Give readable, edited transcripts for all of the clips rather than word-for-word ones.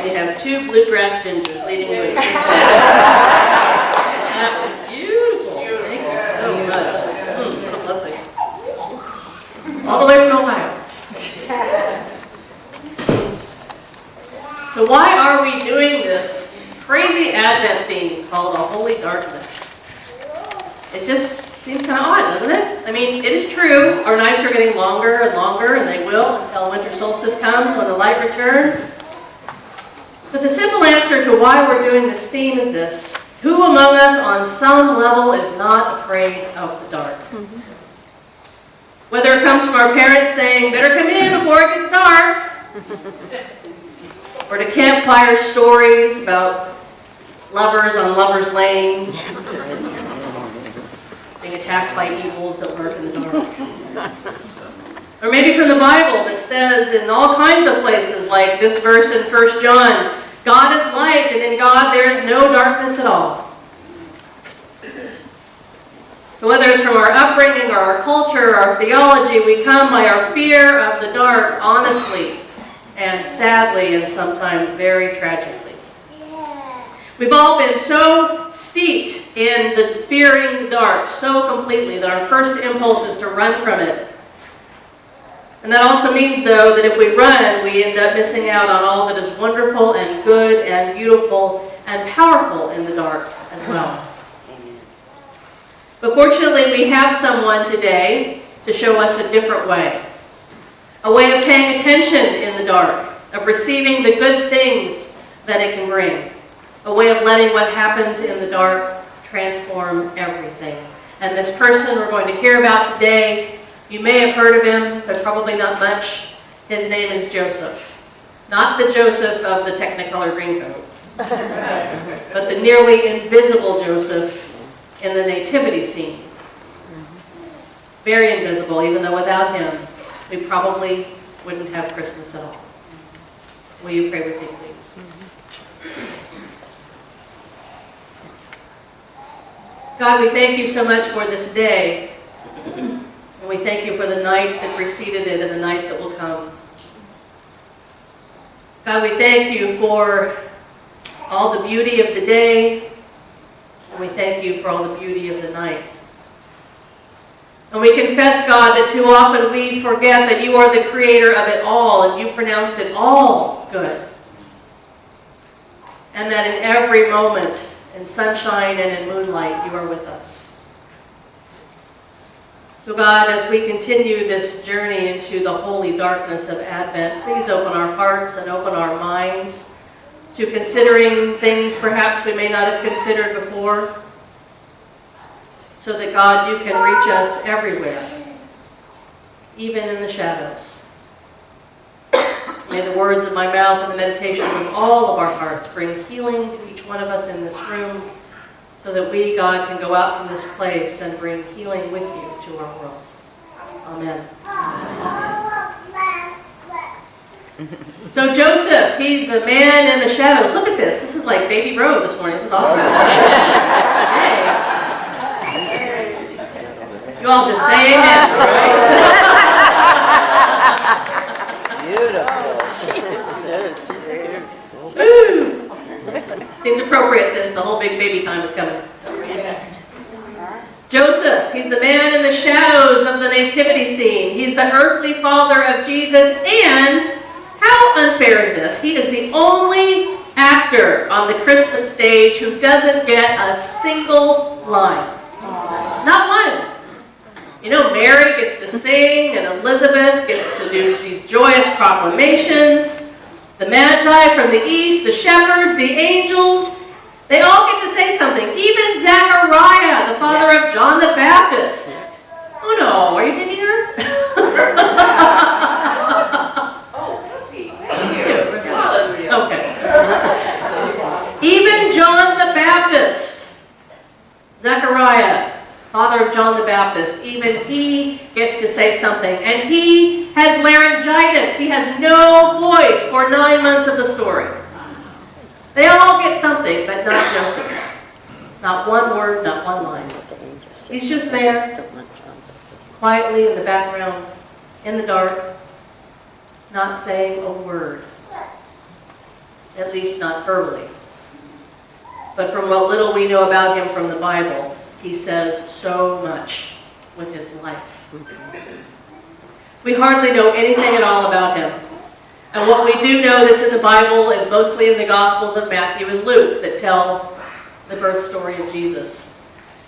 when you have two bluegrass gingers leading you into this That was beautiful. Thank you so much. What a blessing. All the way from Ohio. So why are we doing this crazy Advent theme called A Holy Darkness? It just seems kind of odd, doesn't it? I mean, it is true. Our nights are getting longer and longer, and they will until winter solstice comes when the light returns. But the simple answer to why we're doing this theme is this. Who among us on some level is not afraid of the dark? Whether it comes from our parents saying, better come in before it gets dark, or to campfire stories about lovers on Lover's Lane, being attacked by evils that lurk in the dark. Or maybe from the Bible that says in all kinds of places, like this verse in 1 John, God is light, and in God there is no darkness at all. So whether it's from our upbringing or our culture or our theology, we come by our fear of the dark honestly and sadly and sometimes very tragically. We've all been so steeped in the fearing the dark so completely that our first impulse is to run from it. And that also means, though, that if we run, we end up missing out on all that is wonderful and good and beautiful and powerful in the dark as well. But fortunately, we have someone today to show us a different way. A way of paying attention in the dark, of receiving the good things that it can bring. A way of letting what happens in the dark transform everything. And this person we're going to hear about today, you may have heard of him, but probably not much. His name is Joseph. Not the Joseph of the Technicolor Dreamcoat, but the nearly invisible Joseph in the nativity scene. Very invisible, even though without him, we probably wouldn't have Christmas at all. Will you pray with me, please? God, we thank you so much for this day. And we thank you for the night that preceded it and the night that will come. God, we thank you for all the beauty of the day. And we thank you for all the beauty of the night. And we confess, God, that too often we forget that you are the creator of it all, and you pronounced it all good. And that in every moment, in sunshine and in moonlight, you are with us. So God, as we continue this journey into the holy darkness of Advent, please open our hearts and open our minds to considering things perhaps we may not have considered before, so that, God, you can reach us everywhere, even in the shadows. May the words of my mouth and the meditations of all of our hearts bring healing to each one of us in this room, so that we, God, can go out from this place and bring healing with you to our world. Amen. So Joseph, he's the man in the shadows. Look at this. This is like Baby Road this morning. This is awesome. Hey. You all just say amen, right? Beautiful. Woo. Seems appropriate since the whole big baby time is coming. Joseph, he's the man in the shadows of the nativity scene. He's the earthly father of Jesus, and how unfair is this? He is the only actor on the Christmas stage who doesn't get a single line. Not one. You know, Mary gets to sing, and Elizabeth gets to do these joyous proclamations. The Magi from the east, the shepherds, the angels, they all get to say something. Even Zechariah, the father of John the Baptist. Oh no, are you kidding her? Okay. Even John the Baptist, Zechariah, father of John the Baptist, even he gets to say something. And he has laryngitis. He has no voice for 9 months of the story. They all get something, but not Joseph. Not one word, not one line. He's just there, quietly in the background, in the dark, not saying a word. at least not verbally. But from what little we know about him from the Bible, he says so much with his life. We hardly know anything at all about him. And what we do know that's in the Bible is mostly in the Gospels of Matthew and Luke that tell the birth story of Jesus.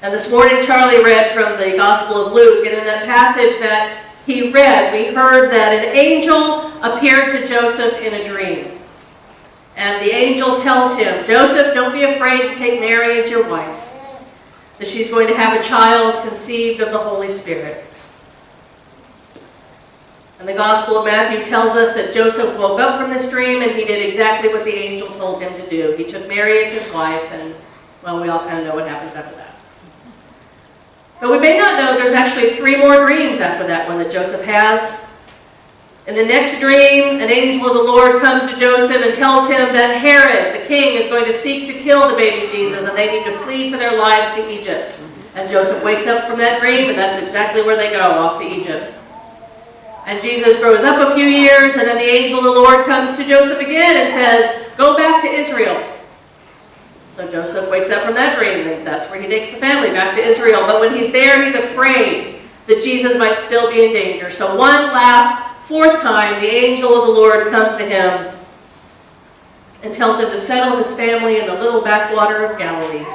And this morning Charlie read from the Gospel of Luke, and in that passage that he read, we heard that an angel appeared to Joseph in a dream. And the angel tells him, Joseph, don't be afraid to take Mary as your wife, that she's going to have a child conceived of the Holy Spirit. And the Gospel of Matthew tells us that Joseph woke up from this dream and he did exactly what the angel told him to do. He took Mary as his wife, and, well, we all kind of know what happens after that. But we may not know there's actually 3 more dreams after that one that Joseph has. In the next dream, an angel of the Lord comes to Joseph and tells him that Herod, the king, is going to seek to kill the baby Jesus, and they need to flee for their lives to Egypt. And Joseph wakes up from that dream, and that's exactly where they go, off to Egypt. And Jesus grows up a few years, and then the angel of the Lord comes to Joseph again and says, go back to Israel. So Joseph wakes up from that dream, and that's where he takes the family back to Israel. But when he's there, he's afraid that Jesus might still be in danger. So one last, 4th time, the angel of the Lord comes to him and tells him to settle his family in the little backwater of Galilee,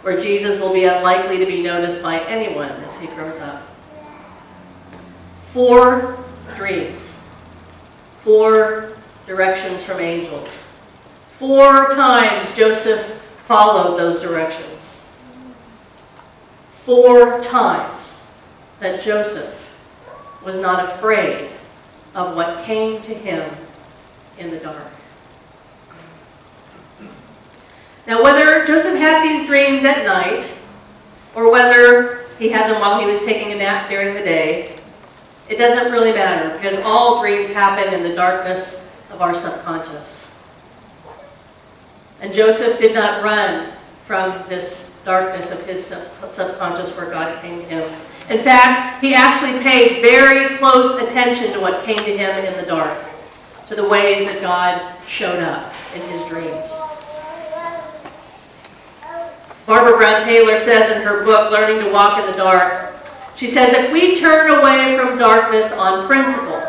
where Jesus will be unlikely to be noticed by anyone as he grows up. 4 dreams, 4 directions from angels. 4 times Joseph followed those directions. 4 times that Joseph was not afraid of what came to him in the dark. Now, whether Joseph had these dreams at night, or whether he had them while he was taking a nap during the day, it doesn't really matter, because all dreams happen in the darkness of our subconscious. And Joseph did not run from this darkness of his subconscious where God came to him. In fact, he actually paid very close attention to what came to him in the dark, to the ways that God showed up in his dreams. Barbara Brown Taylor says in her book, Learning to Walk in the Dark, she says, if we turn away from darkness on principle,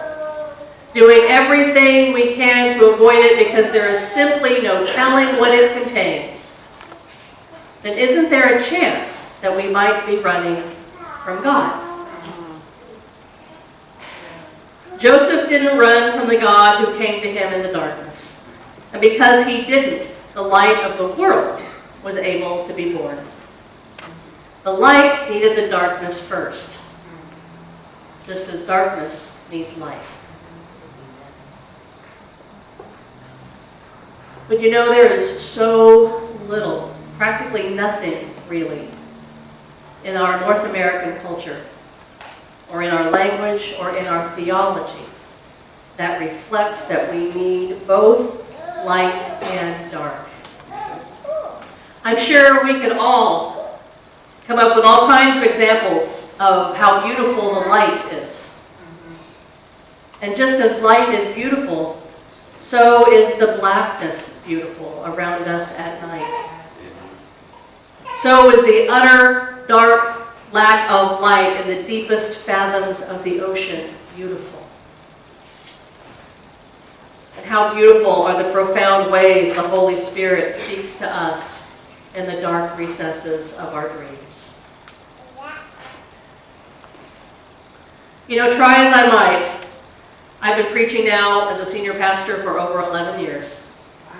doing everything we can to avoid it because there is simply no telling what it contains, then isn't there a chance that we might be running from God? Joseph didn't run from the God who came to him in the darkness. And because he didn't, the light of the world was able to be born. The light needed the darkness first, just as darkness needs light. But you know, there is so little, practically nothing really, in our North American culture, or in our language, or in our theology, that reflects that we need both light and dark. I'm sure we could all come up with all kinds of examples of how beautiful the light is. And just as light is beautiful, so is the blackness beautiful around us at night. So is the utter dark lack of light in the deepest fathoms of the ocean beautiful. And how beautiful are the profound ways the Holy Spirit speaks to us in the dark recesses of our dreams. You know, try as I might, I've been preaching now as a senior pastor for over 11 years.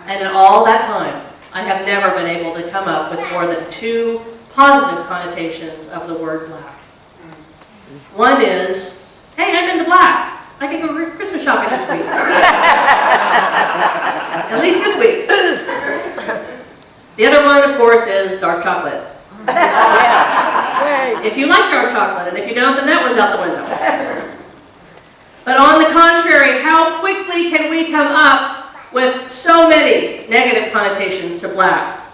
And in all that time, I have never been able to come up with more than 2 positive connotations of the word black. One is, hey, I'm into black. I can go Christmas shopping this week. At least this week. The other one, of course, is dark chocolate. If you like dark chocolate, and if you don't, then that one's out the window. But on the contrary, how quickly can we come up with so many negative connotations to black?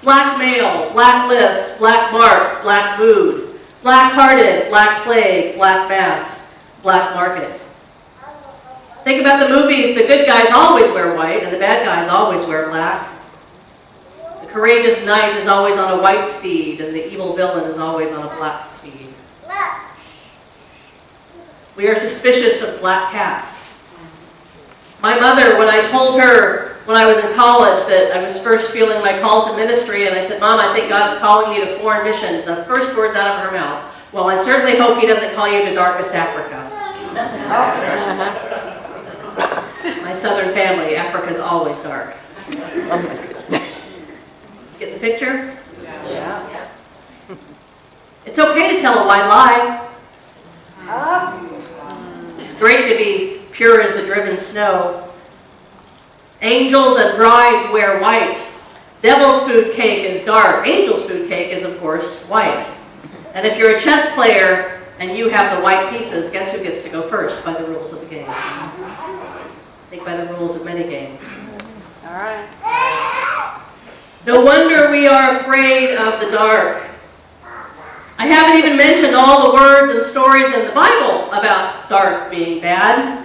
Black male, black list, black mark, black mood, black-hearted, black plague, black mass, black market. Think about the movies. The good guys always wear white, and the bad guys always wear black. The courageous knight is always on a white steed, and the evil villain is always on a black steed. We are suspicious of black cats. My mother, when I told her when I was in college that I was first feeling my call to ministry, and I said, "Mom, I think God's calling me to foreign missions," the first words out of her mouth, "Well, I certainly hope He doesn't call you to darkest Africa." My southern family, Africa's always dark. Get the picture? Yeah. It's okay to tell a white lie. It's great to be pure as the driven snow. Angels and brides wear white. Devil's food cake is dark. Angel's food cake is, of course, white. And if you're a chess player and you have the white pieces, guess who gets to go first by the rules of the game? I think by the rules of many games. All right. No wonder we are afraid of the dark. I haven't even mentioned all the words and stories in the Bible about dark being bad.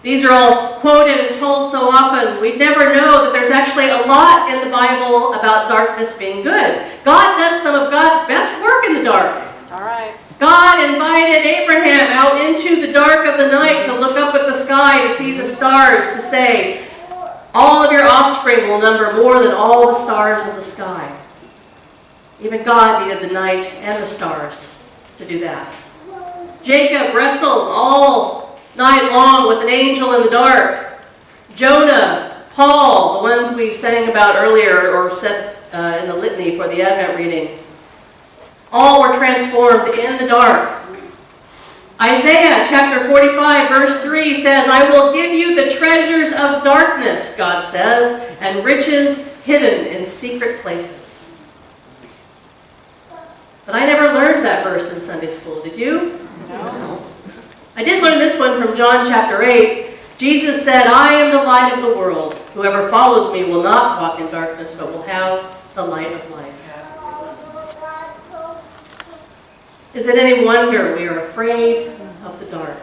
These are all quoted and told so often, we'd never know that there's actually a lot in the Bible about darkness being good. God does some of God's best work in the dark. All right. God invited Abraham out into the dark of the night to look up at the sky to see the stars, to say, "All of your offspring will number more than all the stars of the sky." Even God needed the night and the stars to do that. Jacob wrestled all night long with an angel in the dark. Jonah, Paul, the ones we sang about earlier or said in the litany for the Advent reading, all were transformed in the dark. Isaiah chapter 45 verse 3 says, "I will give you the treasures of darkness," God says, "and riches hidden in secret places." But I never learned that verse in Sunday school. Did you? No. I did learn this one from John chapter 8. Jesus said, "I am the light of the world. Whoever follows me will not walk in darkness, but will have the light of life." Is it any wonder we are afraid of the dark?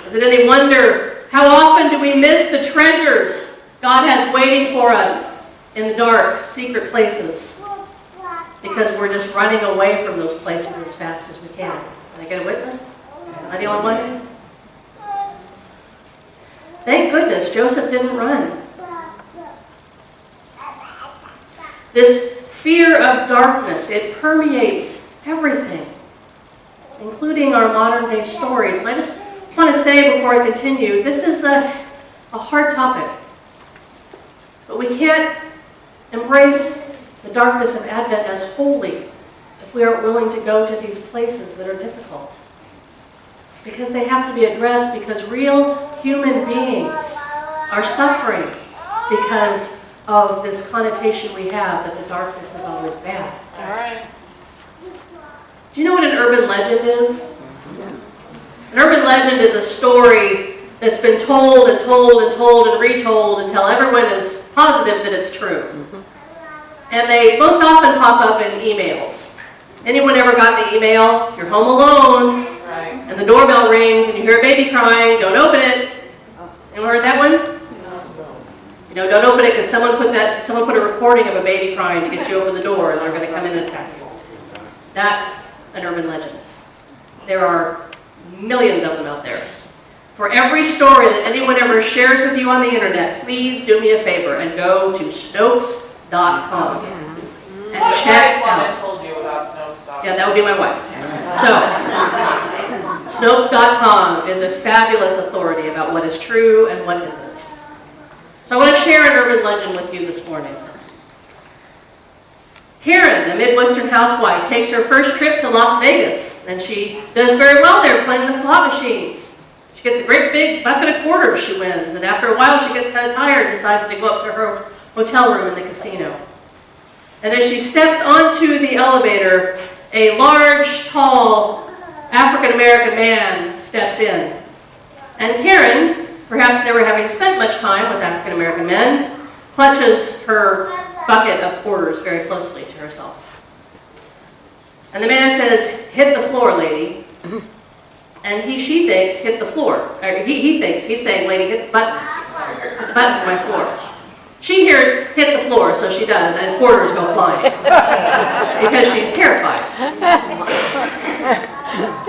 Is it any wonder how often do we miss the treasures God has waiting for us in the dark, secret places? Because we're just running away from those places as fast as we can. Can I get a witness? Am I the only one? Thank goodness Joseph didn't run. This fear of darkness, it permeates everything, including our modern day stories. And I just want to say before I continue, this is a hard topic. But we can't embrace the darkness of Advent as holy if we aren't willing to go to these places that are difficult. Because they have to be addressed, because real human beings are suffering because of this connotation we have that the darkness is always bad. All right. Do you know what an urban legend is? An urban legend is a story that's been told and told and told and retold until everyone is positive that it's true. And they most often pop up in emails. Anyone ever got the email? You're home alone, Right. and the doorbell rings, and you hear a baby crying. Don't open it. Anyone heard that one? You know, don't open it because someone put a recording of a baby crying to get you open the door, and they're going to come in and attack you. That's an urban legend. There are millions of them out there. For every story that anyone ever shares with you on the internet, please do me a favor and go to Snopes.com and check out. Told you about Snopes. Yeah, that would be my wife. So, Snopes.com is a fabulous authority about what is true and what isn't. So I want to share an urban legend with you this morning. Karen, a Midwestern housewife, takes her first trip to Las Vegas, and she does very well there playing the slot machines. She gets a great big bucket of quarters she wins, and after a while she gets kind of tired and decides to go up to her hotel room in the casino. And as she steps onto the elevator, a large, tall, African-American man steps in. And Karen, perhaps never having spent much time with African-American men, clutches her bucket of quarters very closely to herself. And the man says, "Hit the floor, lady." and she thinks hit the floor. Or he thinks, he's saying, lady, hit the button. Hit the button to my floor. She hears hit the floor, so she does, and quarters go flying. Because she's terrified.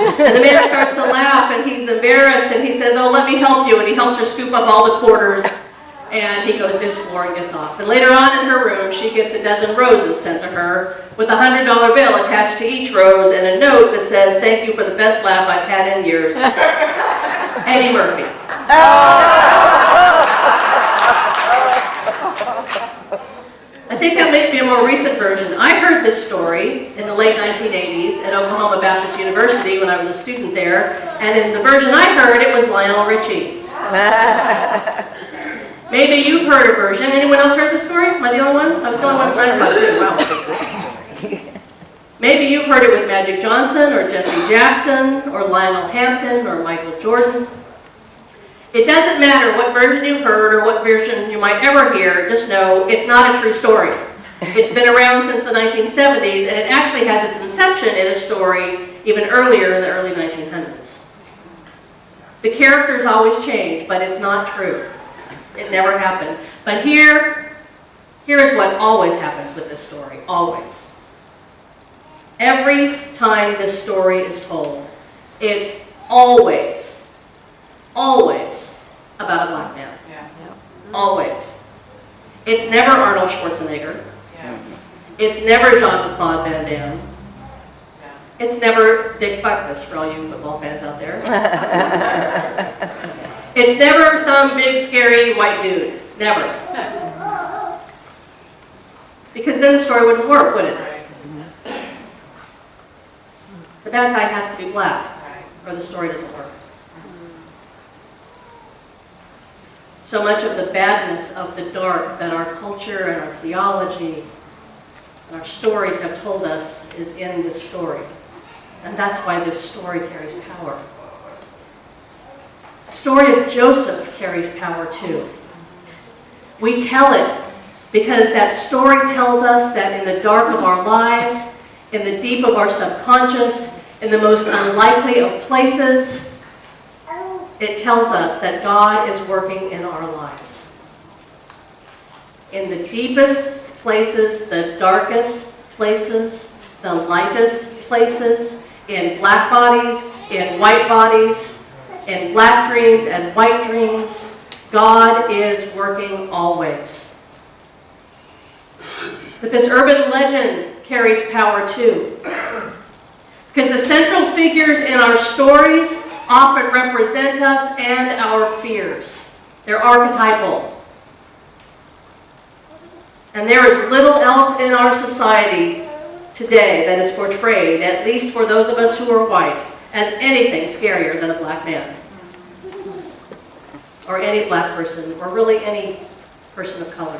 And the man starts to laugh, and he's embarrassed, and he says, oh, let me help you. And he helps her scoop up all the quarters, and he goes to his floor and gets off. And later on in her room, she gets a dozen roses sent to her with a $100 bill attached to each rose and a note that says, thank you for the best laugh I've had in years. Eddie Murphy. I think that might be a more recent version. I heard this story in the late 1980s at Oklahoma Baptist University when I was a student there, and in the version I heard, it was Lionel Richie. Maybe you've heard a version. Anyone else heard the story? Am I the only one? I was the only one that heard it. Wow. Maybe you've heard it with Magic Johnson or Jesse Jackson or Lionel Hampton or Michael Jordan. It doesn't matter what version you've heard or what version you might ever hear, just know it's not a true story. It's been around since the 1970s, and it actually has its inception in a story even earlier in the early 1900s. The characters always change, but it's not true. It never happened. But here is what always happens with this story, always. Every time this story is told, it's always about a black man. Yeah. Always. It's never Arnold Schwarzenegger. Yeah. It's never Jean-Claude Van Damme. Yeah. It's never Dick Blackness, for all you football fans out there. It's never some big, scary white dude. Never. Because then the story wouldn't work, would it? Right. The bad guy has to be black, Right. or the story doesn't work. So much of the badness of the dark that our culture and our theology and our stories have told us is in this story. And that's why this story carries power. The story of Joseph carries power too. We tell it because that story tells us that in the dark of our lives, in the deep of our subconscious, in the most unlikely of places, it tells us that God is working in our lives. In the deepest places, the darkest places, the lightest places, in black bodies, in white bodies, in black dreams and white dreams, God is working always. But this urban legend carries power too. Because the central figures in our stories often represent us and our fears. They're archetypal. And there is little else in our society today that is portrayed, at least for those of us who are white, as anything scarier than a black man. Or any black person, or really any person of color.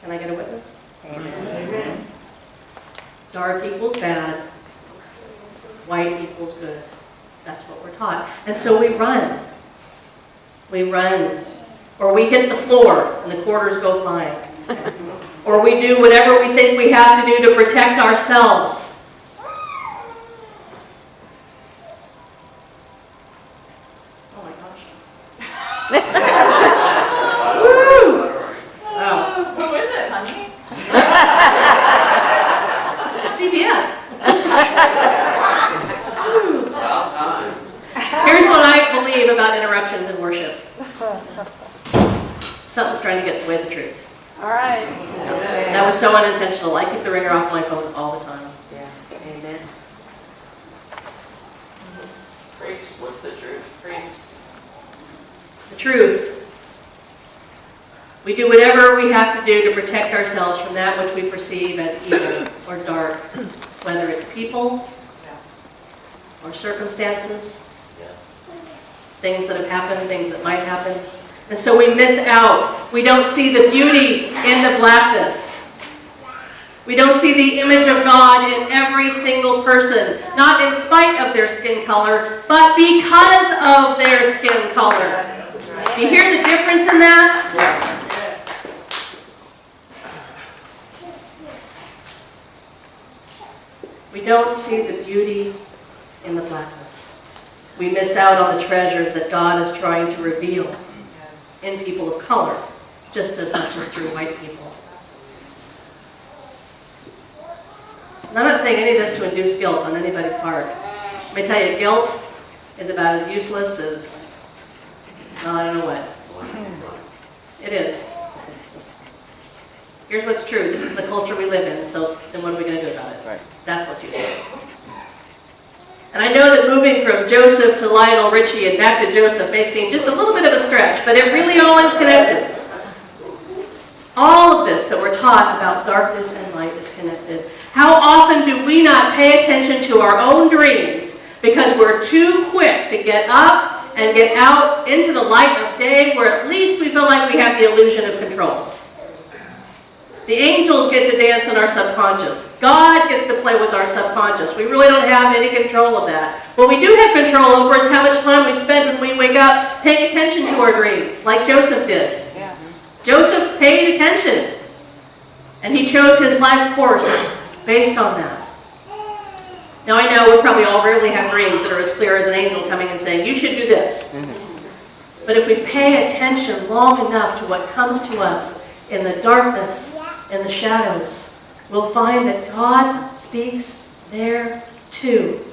Can I get a witness? Amen. Dark equals bad. White equals good. That's what we're taught. And so we run. We run. Or we hit the floor and the quarters go flying. Or we do whatever we think we have to do to protect ourselves. Oh my gosh. Woo! Wow. Who is it, honey? CBS. About time. Here's what I believe about interruptions in worship. Something's trying to get in the way of the truth. All right. That was so unintentional. I keep the ringer off my phone all the time. Yeah. Amen. Priest, what's the truth? Priest. The truth. We do whatever we have to do to protect ourselves from that which we perceive as evil or dark, whether it's people or circumstances, things that have happened, things that might happen. And so we miss out. We don't see the beauty in the blackness. We don't see the image of God in every single person, not in spite of their skin color, but because of their skin color. Do you hear the difference in that? We don't see the beauty in the blackness. We miss out on the treasures that God is trying to reveal in people of color, just as much as through white people. And I'm not saying any of this to induce guilt on anybody's part. Let me tell you, guilt is about as useless as, well, I don't know what. It is. Here's what's true. This is the culture we live in, so then what are we going to do about it? Right. That's what's useful. And I know that moving from Joseph to Lionel Richie and back to Joseph may seem just a little bit of a stretch, but it really all is connected. All of this that we're taught about darkness and light is connected. How often do we not pay attention to our own dreams because we're too quick to get up and get out into the light of day where at least we feel like we have the illusion of control? The angels get to dance in our subconscious. God gets to play with our subconscious. We really don't have any control of that. What we do have control over is how much time we spend when we wake up paying attention to our dreams, like Joseph did. Yeah. Joseph paid attention, and he chose his life course based on that. Now I know we probably all rarely have dreams that are as clear as an angel coming and saying, you should do this. But if we pay attention long enough to what comes to us in the darkness, in the shadows, we'll find that God speaks there too.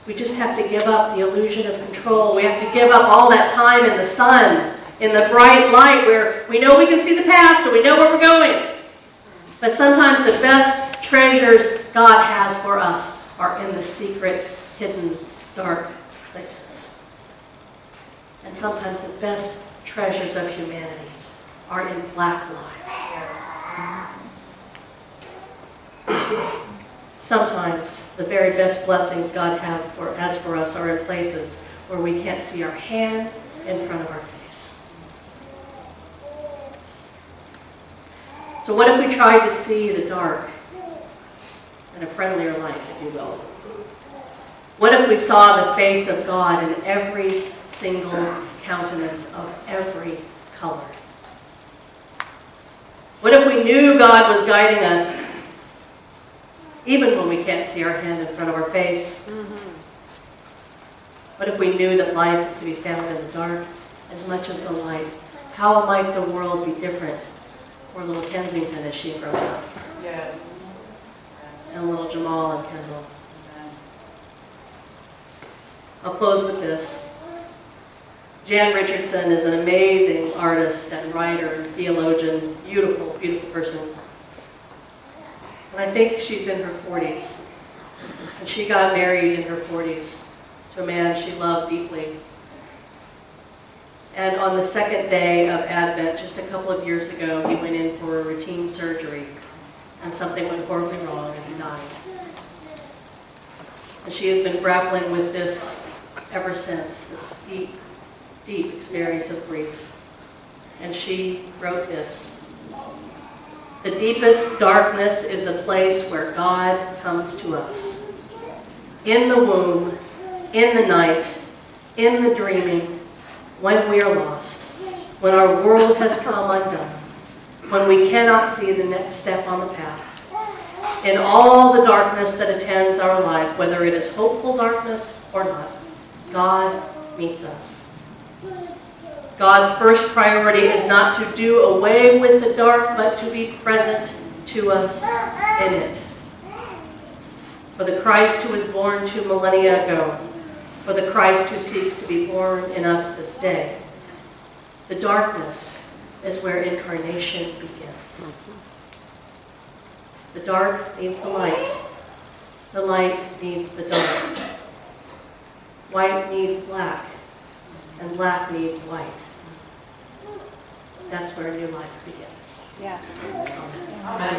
We just have to give up the illusion of control. We have to give up all that time in the sun, in the bright light where we know we can see the path, so we know where we're going. But sometimes the best treasures God has for us are in the secret, hidden, dark places. And sometimes the best treasures of humanity are in black lives. Sometimes the very best blessings God has for us are in places where we can't see our hand in front of our face. So what if we tried to see the dark in a friendlier light, if you will? What if we saw the face of God in every single countenance of every color? What if we knew God was guiding us even when we can't see our hand in front of our face? What if we knew that life is to be found in the dark as much as the light? How might the world be different for little Kensington as she grows up? Yes. And little Jamal and Kendall. I'll close with this. Jan Richardson is an amazing artist and writer and theologian, beautiful, beautiful person. And I think she's in her 40s. And she got married in her 40s to a man she loved deeply. And on the second day of Advent, just a couple of years ago, he went in for a routine surgery. And something went horribly wrong and he died. And she has been grappling with this ever since, this deep, deep experience of grief. And she wrote this: the deepest darkness is the place where God comes to us. In the womb, in the night, in the dreaming, when we are lost, when our world has come undone, when we cannot see the next step on the path. In all the darkness that attends our life, whether it is hopeful darkness or not, God meets us. God's first priority is not to do away with the dark, but to be present to us in it. For the Christ who was born 2 millennia ago, for the Christ who seeks to be born in us this day, the darkness is where incarnation begins. The dark needs the light. The light needs the dark. White needs black, and black needs white. That's where new life begins. Yes. Amen.